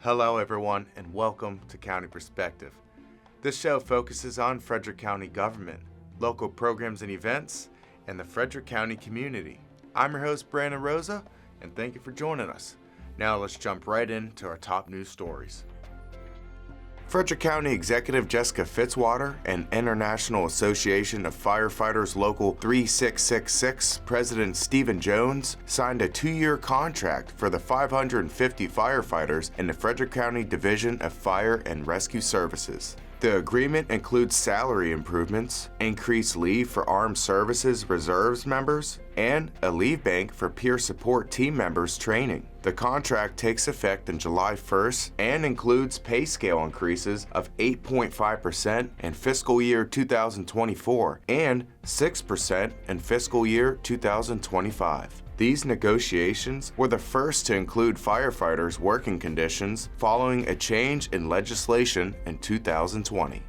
Hello everyone and welcome to County Perspective. This show focuses on Frederick County government, local programs and events, and the Frederick County community. I'm your host Brandon Rosa and thank you for joining us. Now let's jump right into our top news stories. Frederick County Executive Jessica Fitzwater and International Association of Firefighters Local 3666 President Stephen Jones signed a 2-year contract for the 550 firefighters in the Frederick County Division of Fire and Rescue Services. The agreement includes salary improvements, increased leave for Armed Services Reserves members, and a leave bank for peer support team members training. The contract takes effect on July 1st and includes pay scale increases of 8.5% in fiscal year 2024 and 6% in fiscal year 2025. These negotiations were the first to include firefighters' working conditions following a change in legislation in 2020.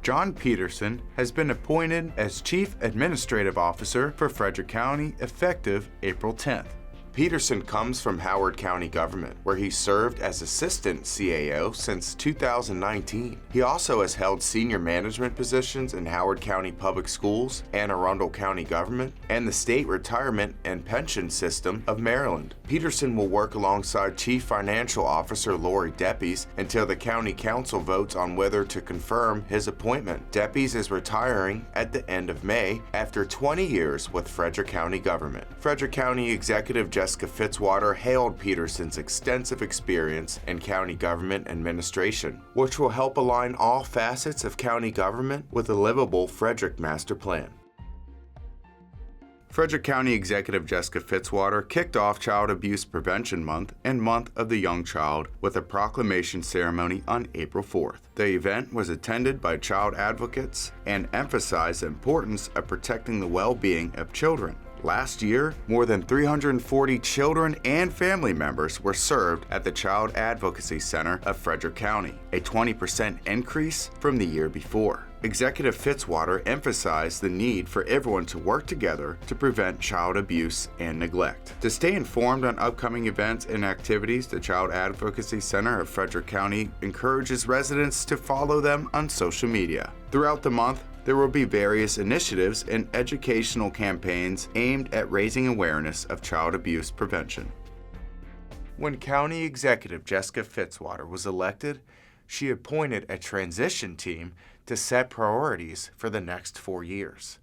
John Peterson has been appointed as Chief Administrative Officer for Frederick County effective April 10th. Peterson comes from Howard County government, where he served as Assistant CAO since 2019. He also has held senior management positions in Howard County Public Schools, Anne Arundel County government, and the State Retirement and Pension System of Maryland. Peterson will work alongside Chief Financial Officer Lori Deppies until the County Council votes on whether to confirm his appointment. Deppies is retiring at the end of May after 20 years with Frederick County government. Frederick County Executive Jessica Fitzwater hailed Peterson's extensive experience in county government administration, which will help align all facets of county government with a livable Frederick Master Plan. Frederick County Executive Jessica Fitzwater kicked off Child Abuse Prevention Month and Month of the Young Child with a proclamation ceremony on April 4th. The event was attended by child advocates and emphasized the importance of protecting the well-being of children. Last year, more than 340 children and family members were served at the Child Advocacy Center of Frederick County, a 20% increase from the year before. Executive Fitzwater emphasized the need for everyone to work together to prevent child abuse and neglect. To stay informed on upcoming events and activities, the Child Advocacy Center of Frederick County encourages residents to follow them on social media. Throughout the month, there will be various initiatives and educational campaigns aimed at raising awareness of child abuse prevention. When County Executive Jessica Fitzwater was elected, she appointed a transition team to set priorities for the next 4 years.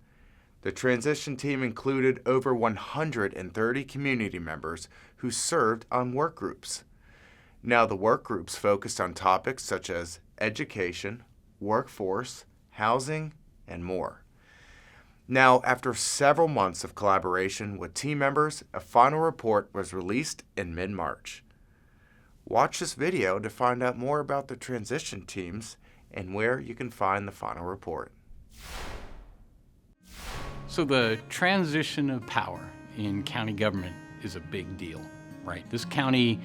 The transition team included over 130 community members who served on work groups. Now, the work groups focused on topics such as education, workforce, housing, and more. Now, after several months of collaboration with team members, a final report was released in mid-March. Watch this video to find out more about the transition teams and where you can find the final report. So the transition of power in county government is a big deal, right? This county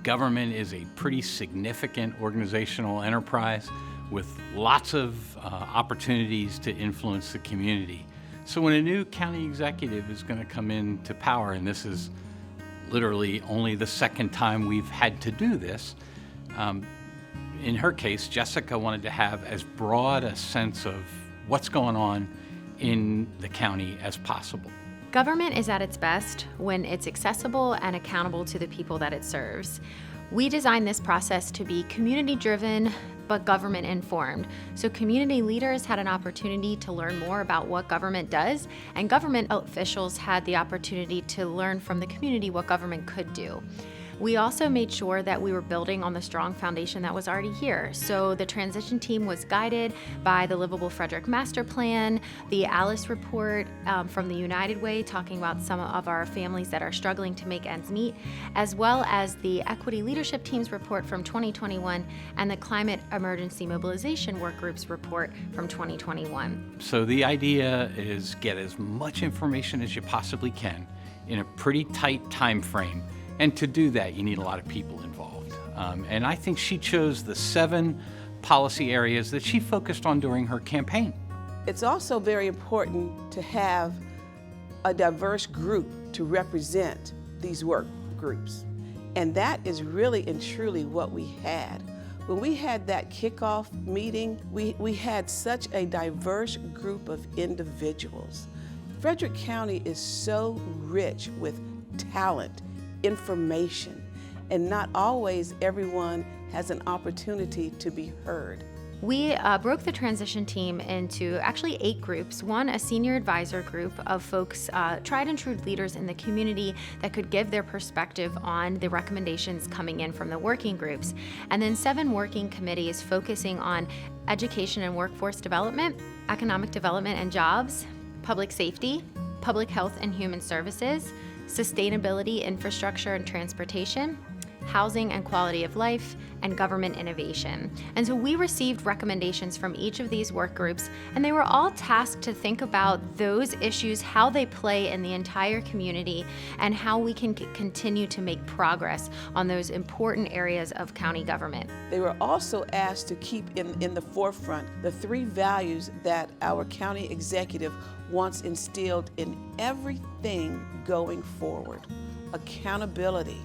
government is a pretty significant organizational enterprise with lots of opportunities to influence the community. So when a new county executive is going to come into power, and this is literally only the second time we've had to do this, in her case, Jessica wanted to have as broad a sense of what's going on in the county as possible. Government is at its best when it's accessible and accountable to the people that it serves. We designed this process to be community-driven, but government-informed. So community leaders had an opportunity to learn more about what government does, and government officials had the opportunity to learn from the community what government could do. We also made sure that we were building on the strong foundation that was already here. So the transition team was guided by the Livable Frederick Master Plan, the Alice report from the United Way talking about some of our families that are struggling to make ends meet, as well as the Equity Leadership Team's report from 2021 and the Climate Emergency Mobilization Work Group's report from 2021. So the idea is get as much information as you possibly can in a pretty tight time frame. And to do that, you need a lot of people involved. And I think she chose the 7 policy areas that she focused on during her campaign. It's also very important to have a diverse group to represent these work groups. And that is really and truly what we had. When we had that kickoff meeting, we had such a diverse group of individuals. Frederick County is so rich with talent, information, and not always everyone has an opportunity to be heard. We broke the transition team into actually 8 groups. One, a senior advisor group of folks, tried and true leaders in the community that could give their perspective on the recommendations coming in from the working groups. And then 7 working committees focusing on education and workforce development, economic development and jobs, public safety, public health and human services, sustainability, infrastructure and transportation, housing and quality of life, and government innovation. And so we received recommendations from each of these work groups, and they were all tasked to think about those issues, how they play in the entire community, and how we can continue to make progress on those important areas of county government. They were also asked to keep in the forefront the 3 values that our county executive wants instilled in everything going forward: accountability,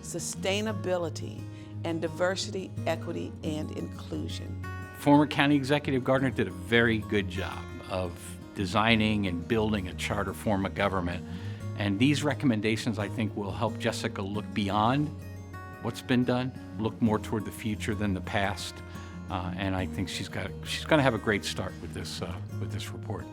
sustainability, and diversity, equity, and inclusion. Former County Executive Gardner did a very good job of designing and building a charter form of government. And these recommendations, I think, will help Jessica look beyond what's been done, look more toward the future than the past. And I think she's going to have a great start with this report.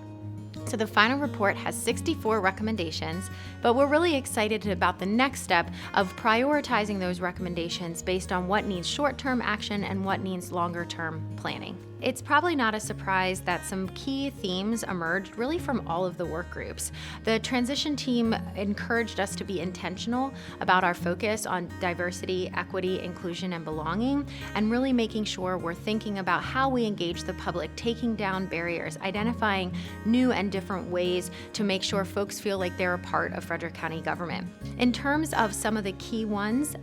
So the final report has 64 recommendations, but we're really excited about the next step of prioritizing those recommendations based on what needs short-term action and what needs longer-term planning. It's probably not a surprise that some key themes emerged really from all of the work groups. The transition team encouraged us to be intentional about our focus on diversity, equity, inclusion, and belonging, and really making sure we're thinking about how we engage the public, taking down barriers, identifying new and different ways to make sure folks feel like they're a part of Frederick County government. In terms of some of the key ones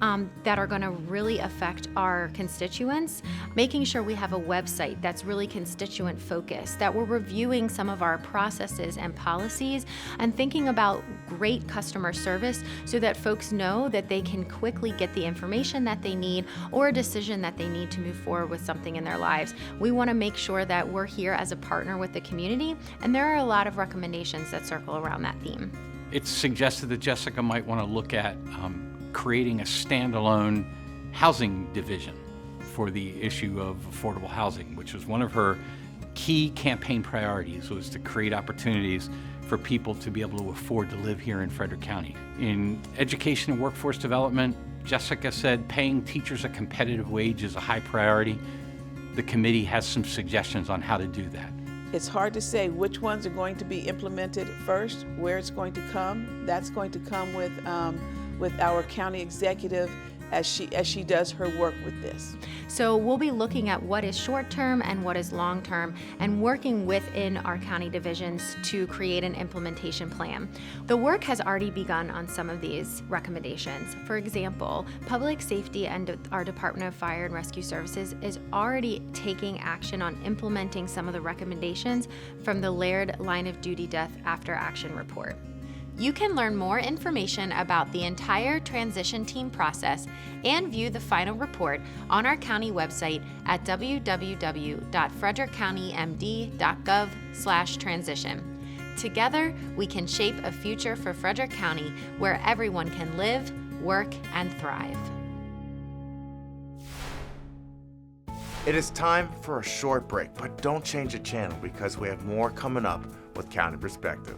that are going to really affect our constituents, making sure we have a website that's really constituent focused, that we're reviewing some of our processes and policies and thinking about great customer service so that folks know that they can quickly get the information that they need or a decision that they need to move forward with something in their lives. We want to make sure that we're here as a partner with the community, and there are a lot of recommendations that circle around that theme. It's suggested that Jessica might want to look at creating a standalone housing division for the issue of affordable housing, which was one of her key campaign priorities, was to create opportunities for people to be able to afford to live here in Frederick County. In education and workforce development, Jessica said paying teachers a competitive wage is a high priority. The committee has some suggestions on how to do that. It's hard to say which ones are going to be implemented first, where it's going to come. That's going to come with our county executive as she does her work with this. So we'll be looking at what is short-term and what is long-term and working within our county divisions to create an implementation plan. The work has already begun on some of these recommendations. For example, Public Safety and our Department of Fire and Rescue Services is already taking action on implementing some of the recommendations from the Laird Line of Duty Death After Action report. You can learn more information about the entire transition team process and view the final report on our county website at www.frederickcountymd.gov/transition. Together, we can shape a future for Frederick County where everyone can live, work, and thrive. It is time for a short break, but don't change the channel because we have more coming up with County Perspective.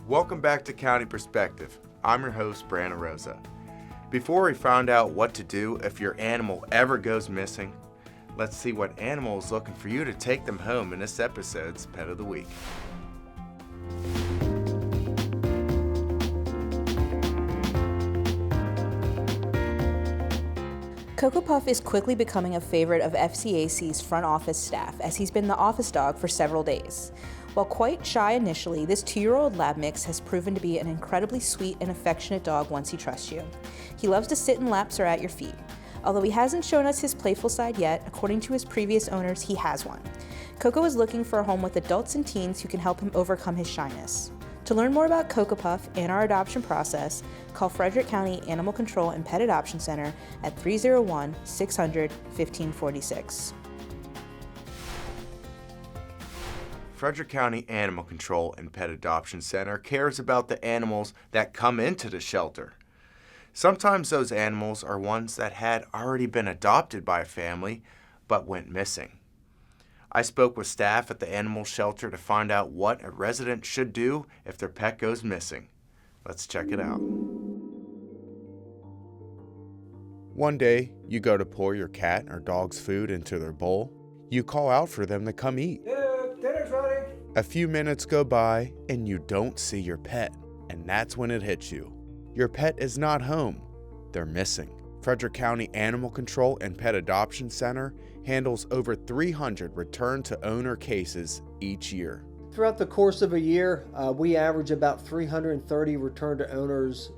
Welcome back to County Perspective. I'm your host, Brandon Rosa. Before we find out what to do if your animal ever goes missing, let's see what animal is looking for you to take them home in this episode's Pet of the Week. Cocoa Puff is quickly becoming a favorite of FCAC's front office staff as he's been the office dog for several days. While quite shy initially, this 2-year-old lab mix has proven to be an incredibly sweet and affectionate dog once he trusts you. He loves to sit in laps or at your feet. Although he hasn't shown us his playful side yet, according to his previous owners, he has one. Coco is looking for a home with adults and teens who can help him overcome his shyness. To learn more about Coco Puff and our adoption process, call Frederick County Animal Control and Pet Adoption Center at 301-600-1546. Frederick County Animal Control and Pet Adoption Center cares about the animals that come into the shelter. Sometimes those animals are ones that had already been adopted by a family but went missing. I spoke with staff at the animal shelter to find out what a resident should do if their pet goes missing. Let's check it out. One day, you go to pour your cat or dog's food into their bowl. You call out for them to come eat. Dinner's ready. A few minutes go by and you don't see your pet, and that's when it hits you. Your pet is not home. They're missing. Frederick County Animal Control and Pet Adoption Center handles over 300 return to owner cases each year. Throughout the course of a year, we average about 330 return to owners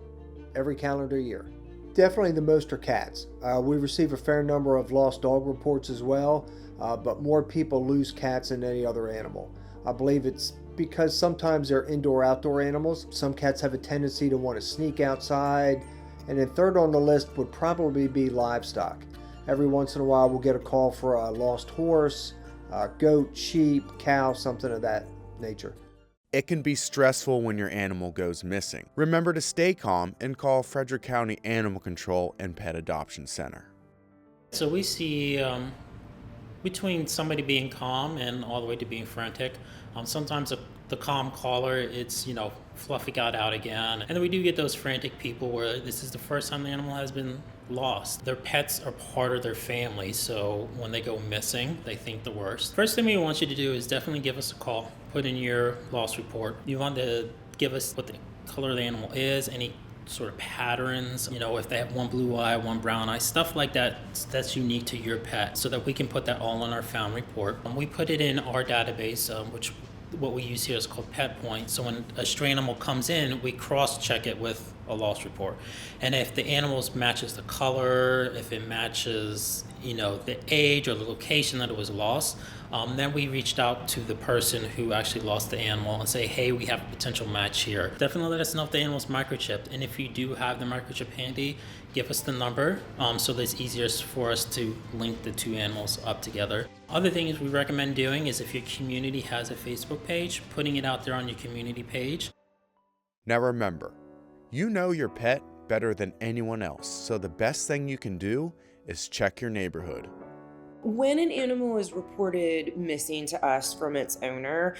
every calendar year. Definitely the most are cats. We receive a fair number of lost dog reports as well, but more people lose cats than any other animal. I believe it's because sometimes they're indoor-outdoor animals. Some cats have a tendency to want to sneak outside. And then third on the list would probably be livestock. Every once in a while we'll get a call for a lost horse, goat, sheep, cow, something of that nature. It can be stressful when your animal goes missing. Remember to stay calm and call Frederick County Animal Control and Pet Adoption Center. So we see between somebody being calm and all the way to being frantic. Sometimes the calm caller, it's, Fluffy got out again. And then we do get those frantic people where this is the first time the animal has been lost. Their pets are part of their family, so when they go missing, they think the worst. First thing we want you to do is definitely give us a call. Put in your loss report. You want to give us what the color of the animal is, any sort of patterns, if they have one blue eye, one brown eye, stuff like that that's unique to your pet, so that we can put that all in our found report. We put it in our database, which what we use here is called Pet Point. So when a stray animal comes in, we cross-check it with a loss report. And if the animal matches the color, if it matches, the age or the location that it was lost, then we reached out to the person who actually lost the animal and say, hey, we have a potential match here. Definitely let us know if the animal's microchipped. And if you do have the microchip handy, give us the number so that it's easier for us to link the two animals up together. Other things we recommend doing is if your community has a Facebook page, putting it out there on your community page. Now remember, you know your pet better than anyone else, so the best thing you can do is check your neighborhood. When an animal is reported missing to us from its owner,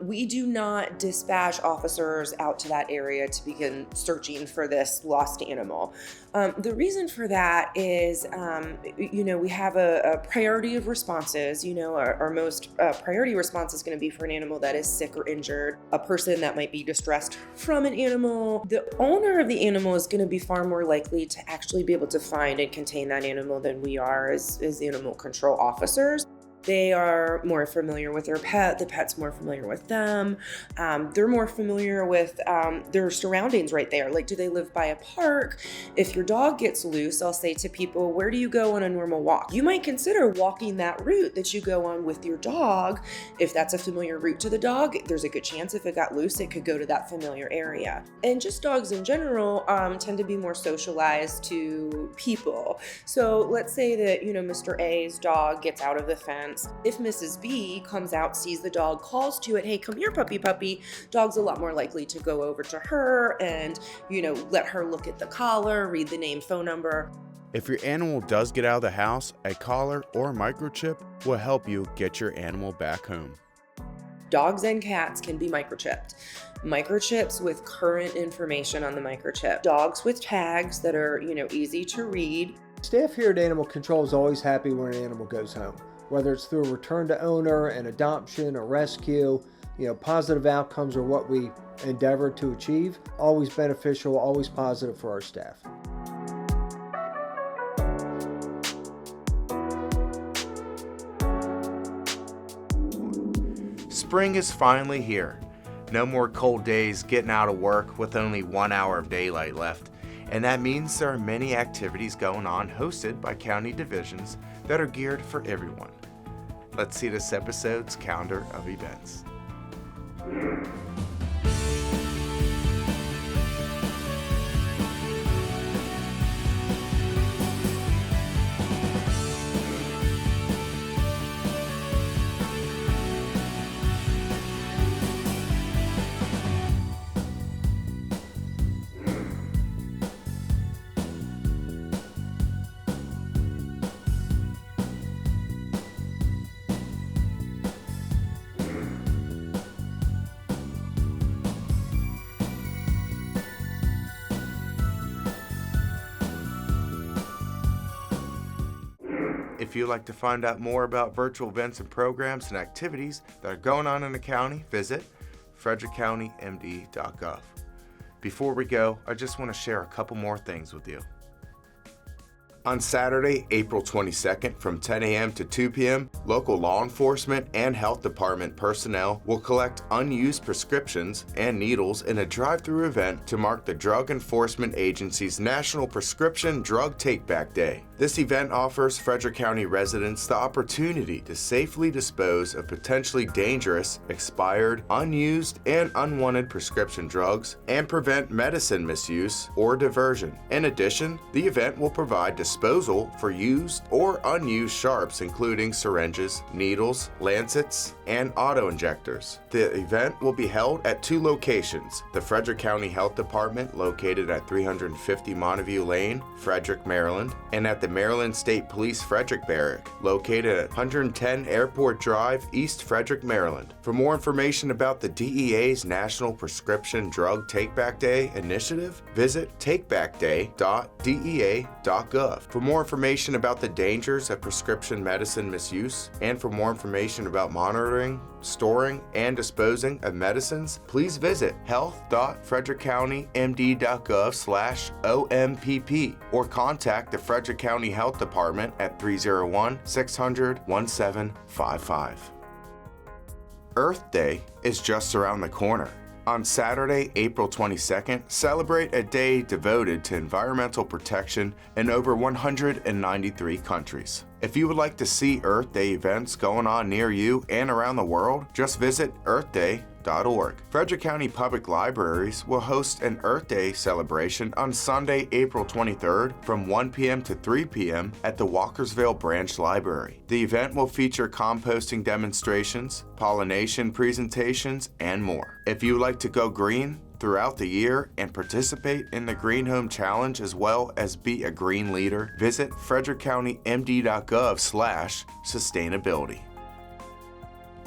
we do not dispatch officers out to that area to begin searching for this lost animal. The reason for that is, we have a priority of responses. Our most priority response is going to be for an animal that is sick or injured, a person that might be distressed from an animal. The owner of the animal is going to be far more likely to actually be able to find and contain that animal than we are as animal control officers. They are more familiar with their pet, the pet's more familiar with them. They're more familiar with their surroundings right there. Like, do they live by a park? If your dog gets loose, I'll say to people, where do you go on a normal walk? You might consider walking that route that you go on with your dog. If that's a familiar route to the dog, there's a good chance if it got loose, it could go to that familiar area. And just dogs in general tend to be more socialized to people. So let's say that, Mr. A's dog gets out of the fence. If Mrs. B comes out, sees the dog, calls to it, hey, come here, puppy, dog's a lot more likely to go over to her and, let her look at the collar, read the name, phone number. If your animal does get out of the house, a collar or microchip will help you get your animal back home. Dogs and cats can be microchipped. Microchips with current information on the microchip. Dogs with tags that are, easy to read. Staff here at Animal Control is always happy when an animal goes home. Whether it's through a return to owner, an adoption, a rescue, positive outcomes are what we endeavor to achieve. Always beneficial, always positive for our staff. Spring is finally here. No more cold days getting out of work with only 1 hour of daylight left. And that means there are many activities going on hosted by county divisions that are geared for everyone. Let's see this episode's calendar of events. If you'd like to find out more about virtual events and programs and activities that are going on in the county, visit frederickcountymd.gov. Before we go, I just want to share a couple more things with you. On Saturday, April 22nd from 10 a.m. to 2 p.m., local law enforcement and health department personnel will collect unused prescriptions and needles in a drive-through event to mark the Drug Enforcement Agency's National Prescription Drug Take-Back Day. This event offers Frederick County residents the opportunity to safely dispose of potentially dangerous, expired, unused, and unwanted prescription drugs and prevent medicine misuse or diversion. In addition, the event will provide disposal for used or unused sharps, including syringes, needles, lancets, and auto-injectors. The event will be held at two locations: the Frederick County Health Department, located at 350 Montague Lane, Frederick, Maryland, and at the Maryland State Police Frederick Barrack, located at 110 Airport Drive, East Frederick, Maryland. For more information about the DEA's National Prescription Drug Take-Back Day initiative, visit takebackday.dea.gov. For more information about the dangers of prescription medicine misuse, and for more information about monitoring, storing, and disposing of medicines, please visit health.frederickcountymd.gov/OMPP or contact the Frederick County Health Department at 301-600-1755. Earth Day is just around the corner. On Saturday, April 22nd, celebrate a day devoted to environmental protection in over 193 countries. If you would like to see Earth Day events going on near you and around the world, just visit earthday.org. Frederick County Public Libraries will host an Earth Day celebration on Sunday, April 23rd from 1 p.m. to 3 p.m. at the Walkersville Branch Library. The event will feature composting demonstrations, pollination presentations, and more. If you would like to go green throughout the year and participate in the Green Home Challenge as well as be a green leader, visit frederickcountymd.gov/sustainability.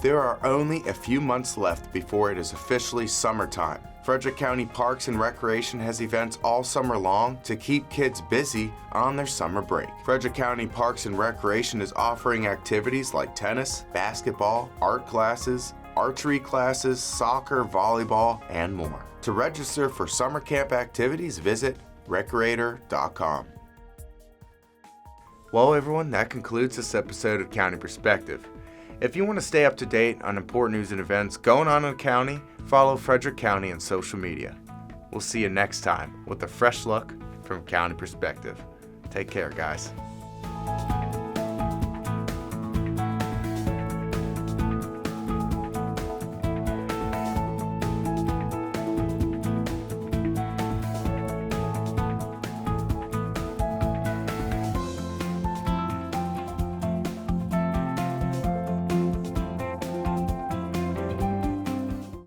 There are only a few months left before it is officially summertime. Frederick County Parks and Recreation has events all summer long to keep kids busy on their summer break. Frederick County Parks and Recreation is offering activities like tennis, basketball, art classes, archery classes, soccer, volleyball, and more. To register for summer camp activities, visit recreator.com. Well, everyone, that concludes this episode of County Perspective. If you want to stay up to date on important news and events going on in the county, follow Frederick County on social media. We'll see you next time with a fresh look from County Perspective. Take care, guys.